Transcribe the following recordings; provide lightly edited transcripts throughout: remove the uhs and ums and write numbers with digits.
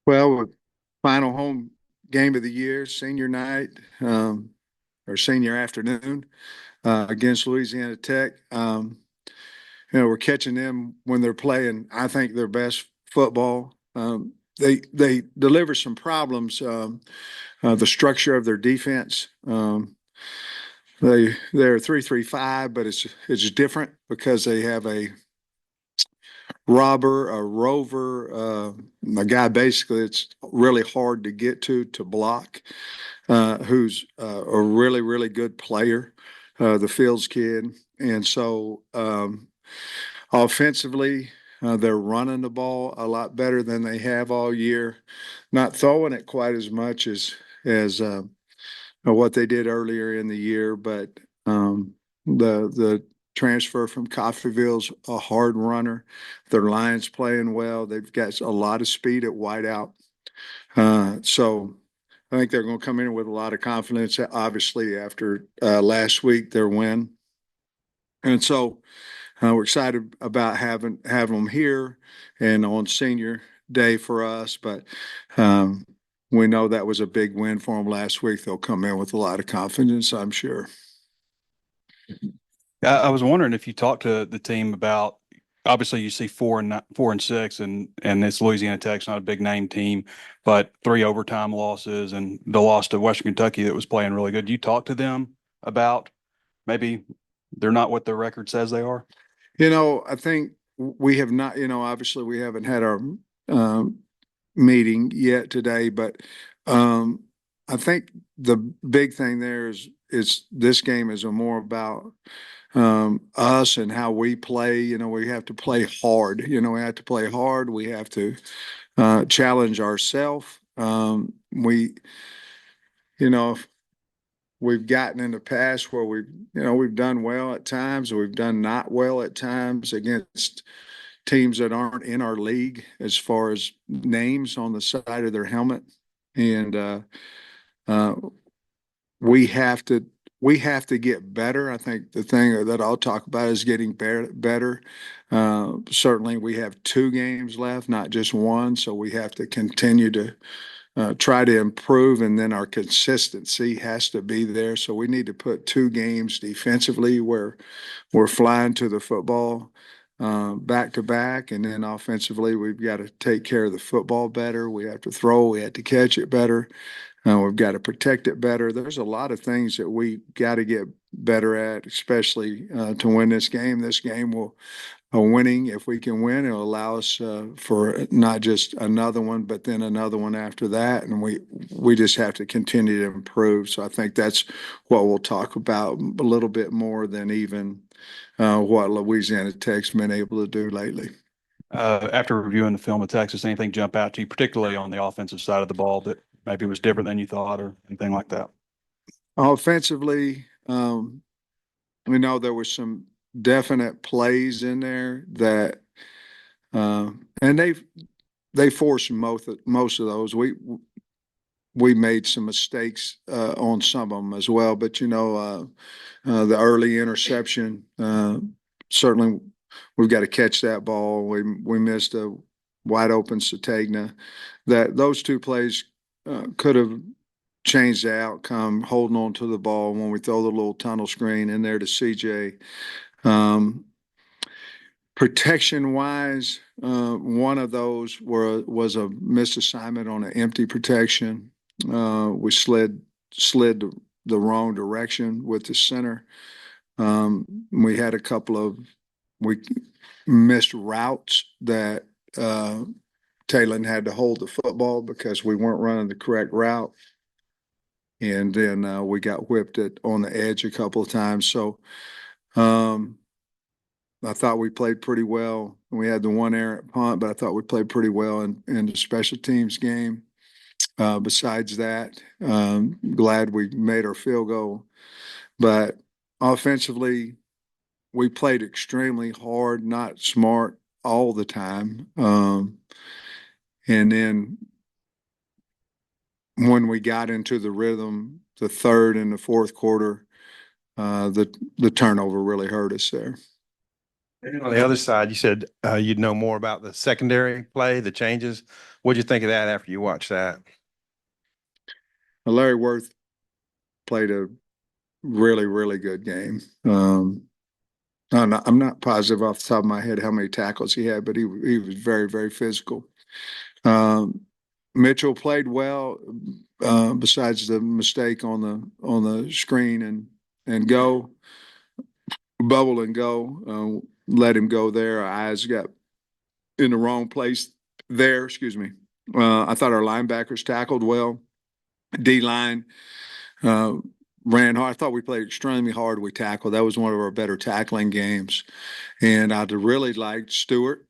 Well, with final home game of the year, senior night, or senior afternoon, against Louisiana Tech. We're catching them when they're playing, I think, their best football. They deliver some problems. The structure of their defense. They're 3-3-5, but it's different because they have a robber, a rover, a guy basically it's really hard to get to block, who's a really, really good player, the Fields kid. And so offensively, they're running the ball a lot better than they have all year, not throwing it quite as much as what they did earlier in the year, but the transfer from Coffeyville's a hard runner. Their line's playing well. They've got a lot of speed at wideout. So I think they're going to come in with a lot of confidence, obviously, after last week, their win. And so we're excited about having them here and on senior day for us. But we know that was a big win for them last week. They'll come in with a lot of confidence, I'm sure. I was wondering if you talked to the team about obviously you see 4-6 and it's Louisiana Tech's not a big name team, but three overtime losses and the loss to Western Kentucky that was playing really good. You talk to them about maybe they're not what their record says they are? I think we have not, obviously we haven't had our um, meeting yet today, but um, I think the big thing there is this game is more about us and how we play. We have to play hard. We have to play hard. We have to challenge ourselves. You know, we've gotten in the past where we've done well at times, we've done not well at times against teams that aren't in our league as far as names on the side of their helmet, and uh, we have to we have to get better. I think the thing that I'll talk about is getting better. Certainly, we have two games left, not just one, so we have to continue to try to improve, and then our consistency has to be there. So we need to put two games defensively where we're flying to the football back to back, and then offensively we've got to take care of the football better. We have to throw, we have to catch it better. We've got to protect it better. There's a lot of things that we got to get better at, especially to win this game. This game will winning. If we can win, it'll allow us for not just another one, but then another one after that. And we just have to continue to improve. So I think that's what we'll talk about a little bit more than even what Louisiana Tech's been able to do lately. After reviewing the film of Texas, anything jump out to you, particularly on the offensive side of the ball that maybe was different than you thought or anything like that? Offensively, we know there was some definite plays in there that, and they forced most of those. We made some mistakes on some of them as well. But the early interception, certainly we've got to catch that ball. We missed a wide open Satagna. That those two plays could have changed the outcome. Holding on to the ball when we throw the little tunnel screen in there to CJ. Um, Protection wise, one of those was a missed assignment on an empty protection. We slid the wrong direction with the center. We had a couple of we missed routes that Talon had to hold the football because we weren't running the correct route, and then we got whipped on the edge a couple of times. So um, I thought we played pretty well. We had the one errant punt, but I thought we played pretty well in the special teams game. Besides that, glad we made our field goal. But offensively, we played extremely hard, not smart all the time. And then when we got into the rhythm, the third and the fourth quarter, the turnover really hurt us there. And on the other side, you said you'd know more about the secondary play, the changes. What'd you think of that after you watched that? Larry Worth played a really, really good game. I'm not positive off the top of my head how many tackles he had, but he was very, very physical. Um, Mitchell played well, besides the mistake on the screen and go bubble and go. Let him go there. Our eyes got in the wrong place there. Excuse me. I thought our linebackers tackled well. D line uh, ran hard. I thought we played extremely hard. We tackled. That was one of our better tackling games. And I really liked Stewart.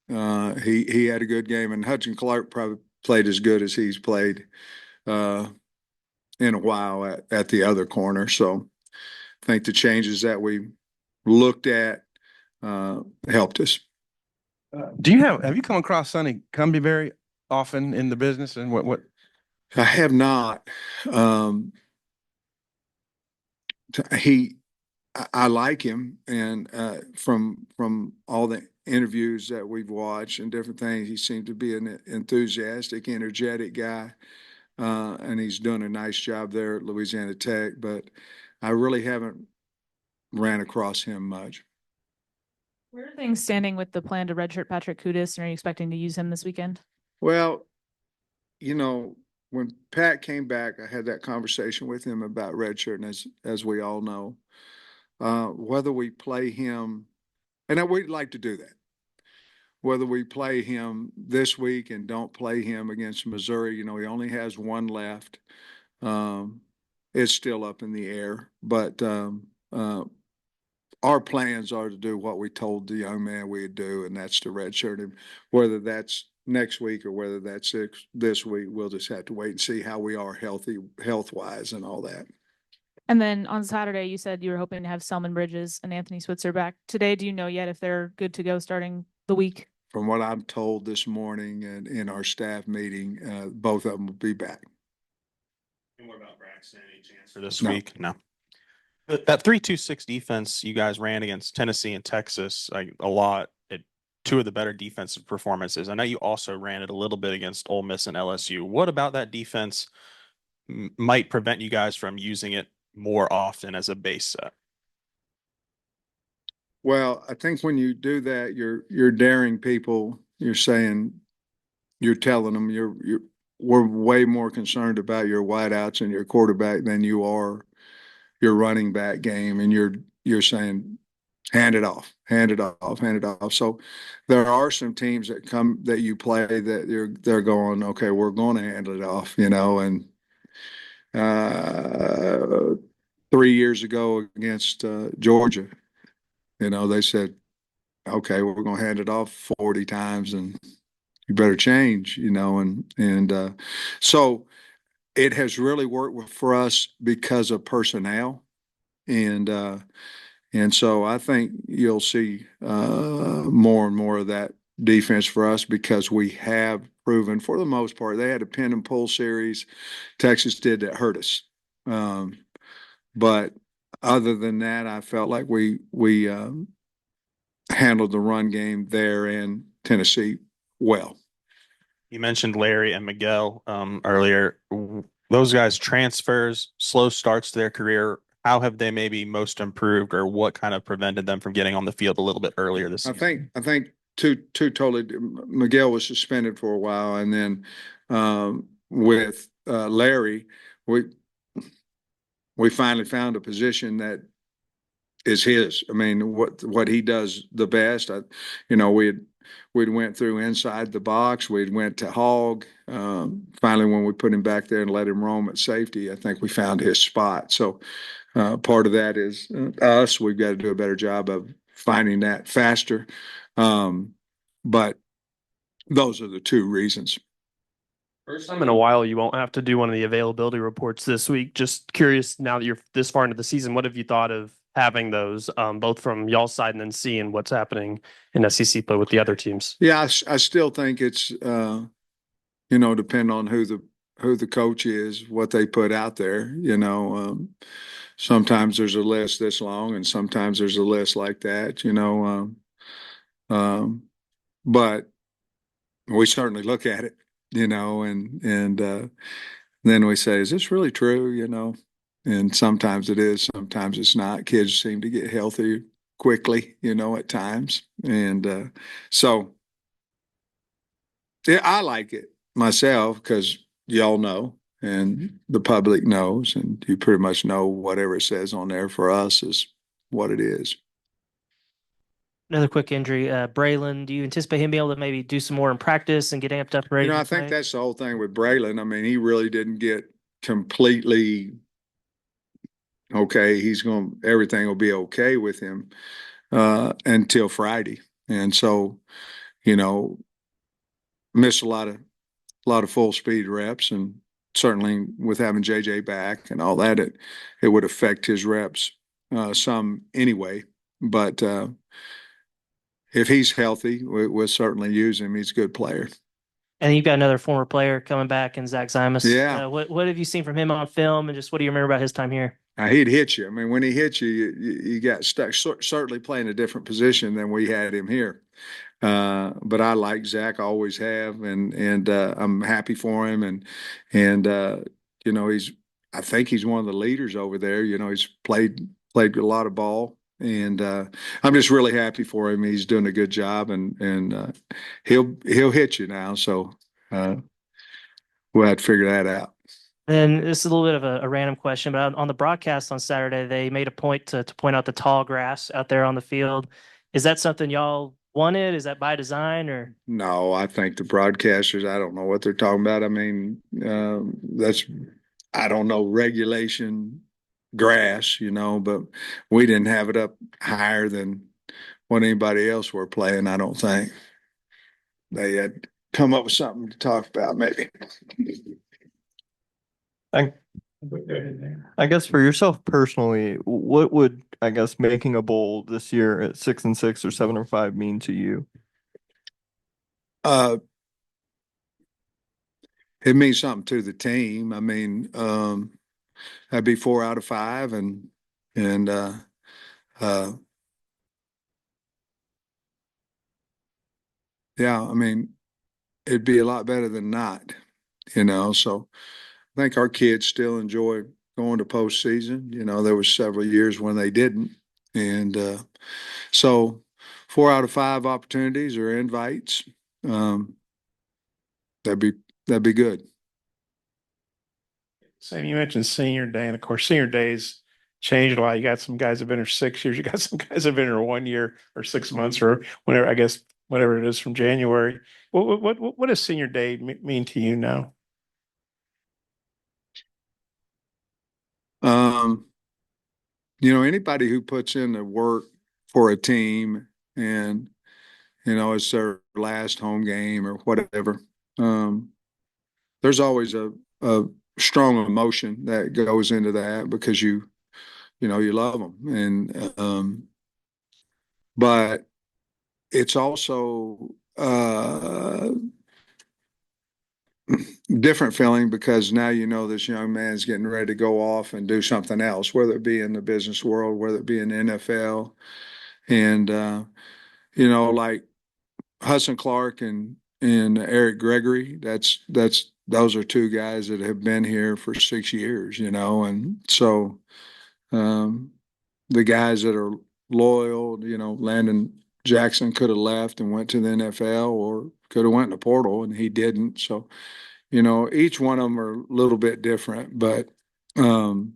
He had a good game, and Hudson Clark probably played as good as he's played uh, in a while at the other corner. So I think the changes that we looked at helped us. Have you come across Sonny Cumbie very often in the business, and what? I have not. Um, he, I like him, and from all the interviews that we've watched and different things, he seemed to be an enthusiastic, energetic guy, and he's done a nice job there at Louisiana Tech. But I really haven't ran across him much. Where are things standing with the plan to redshirt Patrick Kudus? And are you expecting to use him this weekend? Well, when Pat came back, I had that conversation with him about redshirt, and as we all know, whether we play him, and we'd like to do that. Whether we play him this week and don't play him against Missouri, he only has one left. Um, it's still up in the air, but our plans are to do what we told the young man we'd do, and that's to redshirt him. Whether that's next week or whether that's this week, we'll just have to wait and see how we are health wise and all that. And then on Saturday, you said you were hoping to have Selman Bridges and Anthony Switzer back. Today, do you know yet if they're good to go starting the week? From what I'm told this morning and in our staff meeting, both of them will be back. And what about Braxton? Any chance for this No. week? No. That 3-2-6 defense you guys ran against Tennessee and Texas a lot. Two of the better defensive performances. I know you also ran it a little bit against Ole Miss and LSU. What about that defense might prevent you guys from using it more often as a base set? Well, I think when you do that, you're daring people. You're telling them we're way more concerned about your wideouts and your quarterback than you are your running back game, and you're saying hand it off, hand it off, hand it off. So there are some teams that you play that they're going, okay, we're going to hand it off, and 3 years ago against Georgia, they said, okay, we're going to hand it off 40 times and you better change, and so it has really worked for us because of personnel. And so I think you'll see more and more of that defense for us because we have proven, for the most part, they had a pin and pull series. Texas did that hurt us. But other than that, I felt like we handled the run game there in Tennessee well. You mentioned Larry and Miguel earlier. Those guys transfers, slow starts to their career. How have they maybe most improved, or what kind of prevented them from getting on the field a little bit earlier this season? I think two totally. Miguel was suspended for a while, and then with Larry, we finally found a position that is his. I mean, what he does the best. We'd went through inside the box. We'd went to Hog. Finally, when we put him back there and let him roam at safety, I think we found his spot. So part of that is us. We've got to do a better job of finding that faster. But those are the two reasons. First time in a while, you won't have to do one of the availability reports this week. Just curious, now that you're this far into the season, what have you thought of having those, both from y'all's side and then seeing what's happening in SEC play with the other teams? Yeah, I still think it's depend on who the coach is, what they put out there. Sometimes there's a list this long, and sometimes there's a list like that. But we certainly look at it, and then we say, is this really true? And sometimes it is, sometimes it's not. Kids seem to get healthy quickly, at times. And so yeah, I like it myself because y'all know and the public knows, and you pretty much know whatever it says on there for us is what it is. Another quick injury. Braylon, do you anticipate him being able to maybe do some more in practice and get amped up and ready I to think play? that's the whole thing with Braylon. I mean, he really didn't get completely okay. Everything will be okay with him until Friday. And so, you know, missed a lot of full speed reps, and certainly with having JJ back and all that, it would affect his reps some anyway. But if he's healthy, we'll certainly use him. He's a good player. And you've got another former player coming back in Zach Zymas. Yeah. What have you seen from him on film, and just what do you remember about his time here? He'd hit you. I mean, when he hit you, you got stuck. Certainly playing a different position than we had him here. But I like Zach, always have, and I'm happy for him. And I think he's one of the leaders over there. He's played a lot of ball, and I'm just really happy for him. He's doing a good job, and he'll hit you now. So we'll have to figure that out. And this is a little bit of a random question, but on the broadcast on Saturday, they made a point to point out the tall grass out there on the field. Is that something y'all wanted? Is that by design or? No, I think the broadcasters, I don't know what they're talking about. I mean, I don't know, regulation grass, but we didn't have it up higher than what anybody else were playing, I don't think. They had come up with something to talk about, maybe. I guess for yourself personally, what would I guess making a bowl this year at 6-6 or 7-5 mean to you? Uh, it means something to the team. I mean, that'd be 4 out of 5, and uh, yeah, I mean, it'd be a lot better than not. So I think our kids still enjoy going to postseason. There was several years when they didn't, and so 4 out of 5 opportunities or invites. Um, that'd be good. Sam, you mentioned senior day, and of course, senior days changed a lot. You got some guys have been here 6 years. You got some guys have been here 1 year or 6 months or whenever. I guess whatever it is from January. What does senior day mean to you now? Um, anybody who puts in the work for a team and it's their last home game or whatever. There's always a strong emotion that goes into that because you love them, and but it's also different feeling because now this young man's getting ready to go off and do something else, whether it be in the business world, whether it be in the NFL, and like Hudson Clark and Eric Gregory. Those are two guys that have been here for 6 years, and so the guys that are loyal, Landon Jackson could have left and went to the NFL or could have went in the portal and he didn't. So, each one of them are a little bit different, but um,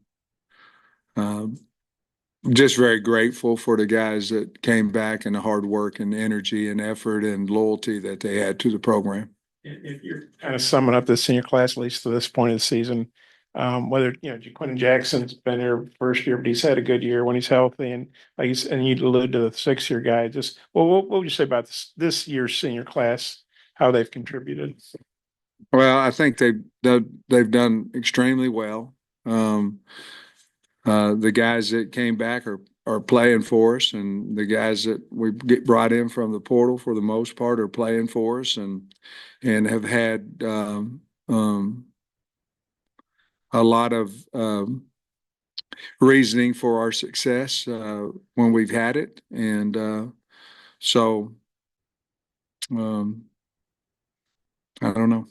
uh, just very grateful for the guys that came back and the hard work and energy and effort and loyalty that they had to the program. If you're kind of summing up the senior class, at least to this point of the season, whether Jaquin Jackson's been here first year, but he's had a good year when he's healthy, and and you allude to the 6 year guy. Just what would you say about this year's senior class? How they've contributed? Well, I think they've done extremely well. The guys that came back are playing for us, and the guys that we get brought in from the portal for the most part are playing for us, and have had a lot of reasoning for our success when we've had it, and so I don't know.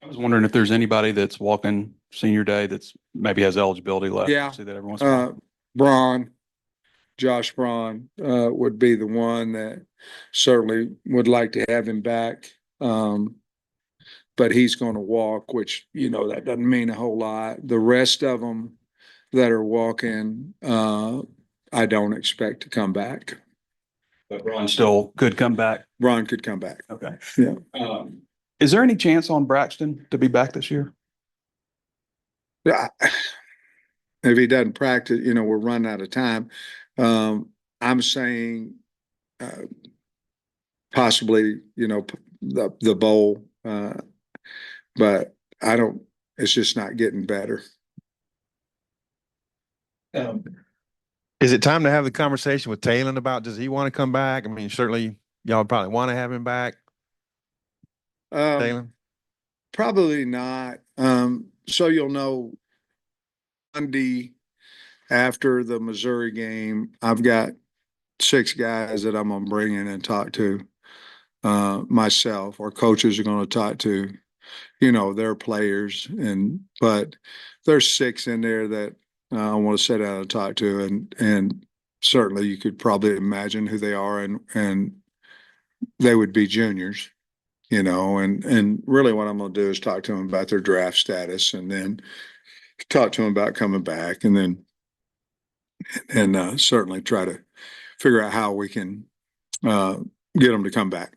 I was wondering if there's anybody that's walking senior day that's maybe has eligibility left. Yeah. I see that every once in a while. Braun, Josh Braun, would be the one that certainly would like to have him back. But he's going to walk, which, that doesn't mean a whole lot. The rest of them that are walking, I don't expect to come back. But Braun still could come back. Braun could come back. Okay. Yeah. Is there any chance on Braxton to be back this year? Yeah. If he doesn't practice, we're running out of time. I'm saying possibly, the bowl, but I don't. It's just not getting better. Is it time to have the conversation with Talon about does he want to come back? I mean, certainly y'all probably want to have him back. Talon? Probably not. So you'll know Monday after the Missouri game, I've got 6 guys that I'm gonna bring in and talk to. Myself, our coaches are gonna talk to, their players, but there's 6 in there that I want to sit down and talk to, and certainly you could probably imagine who they are, and they would be juniors, and really what I'm going to do is talk to them about their draft status, and then talk to them about coming back, and then certainly try to figure out how we can get them to come back.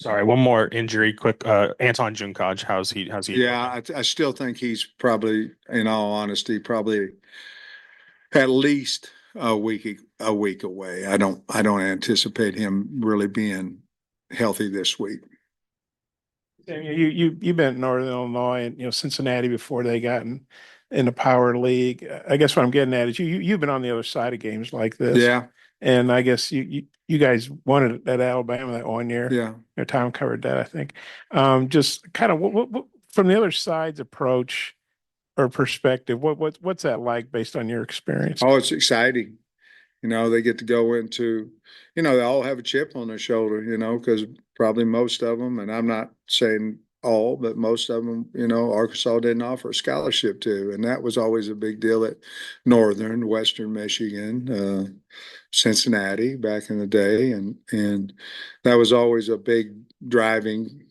Sorry, one more injury, quick. Anton Junkaj, how's he? Yeah, I still think he's probably, in all honesty, probably at least a week away. I don't anticipate him really being healthy this week. You've been in Northern Illinois and Cincinnati before they got in the power league. I guess what I'm getting at is you've been on the other side of games like this. Yeah. And I guess you guys won it at Alabama that one year. Yeah. Tom covered that, I think. Just kind of what from the other side's approach or perspective, what's that like based on your experience? Oh, it's exciting. They get to go into, they all have a chip on their shoulder, because probably most of them, and I'm not saying all, but most of them, Arkansas didn't offer a scholarship to. And that was always a big deal at Northern, Western Michigan, Cincinnati back in the day. And that was always a big driving,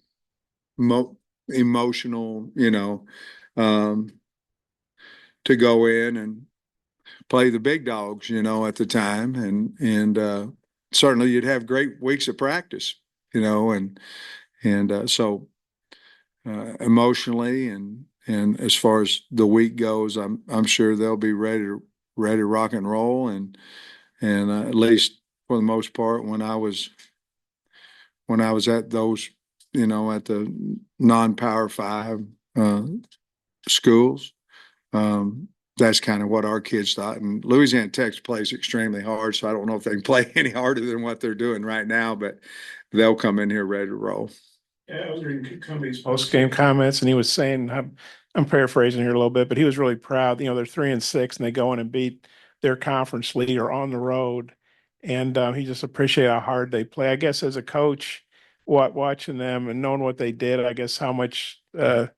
emotional, to go in and play the big dogs, at the time. And certainly you'd have great weeks of practice, and so emotionally and as far as the week goes, I'm sure they'll be ready to rock and roll. And at least for the most part, when I was at those, at the non-Power 5 schools, that's kind of what our kids thought. And Louisiana Tech plays extremely hard, so I don't know if they can play any harder than what they're doing right now, but they'll come in here ready to roll. Yeah, I was reading Cumbie's post-game comments, and he was saying, I'm paraphrasing here a little bit, but he was really proud. They're 3-6, and they go in and beat their conference leader on the road, and he just appreciated how hard they play. I guess as a coach, watching them and knowing what they did, I guess how much does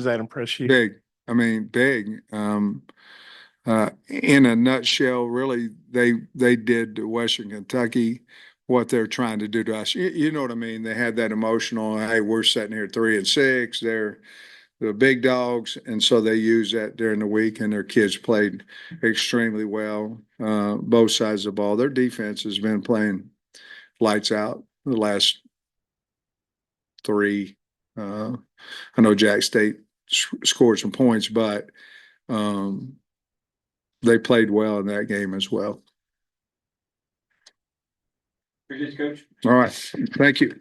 that impress you? Big. I mean, big. In a nutshell, really, they did to Western Kentucky what they're trying to do to us. You know what I mean? They had that emotional, hey, we're sitting here 3-6. They're the big dogs. And so they use that during the week, and their kids played extremely well, both sides of the ball. Their defense has been playing lights out the last 3. I know Jack State scored some points, but they played well in that game as well. Appreciate you, Coach. All right. Thank you.